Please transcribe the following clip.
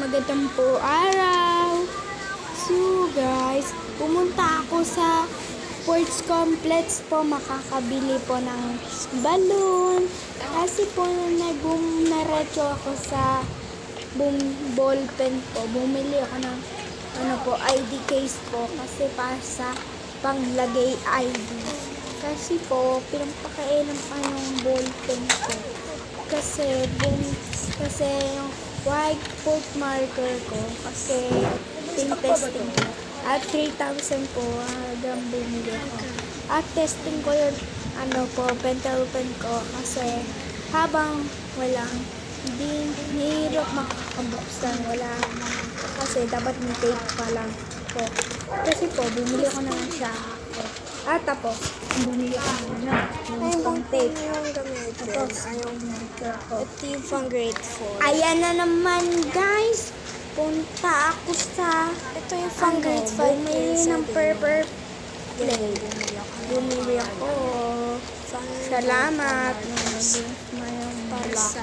Magandang po araw. So guys, pumunta ako sa Sports Complex po, makakabili po ng balloon. Kasi po naretso ako sa ball pen po. Bumili ako ng ID case po kasi para sa panglagay ID. Kasi po, pinampakailan pa yung ball pen ko. Kasi yung whiteboard marker ko kasi testing ko at 3,000 po hanggang bumili ko at testing ko yung pentel pen ko kasi habang hindi hirap makakabuksan kasi dapat may tape pa lang po kasi po bumili ko na lang siya at tapos bumili ko na ng tape tapos Ito yung pang grade 4. ayan na naman guys, punta ako sa Ito yung pang grade 5. bumili ng paper plate. Bumili ako. Salamat. Para sa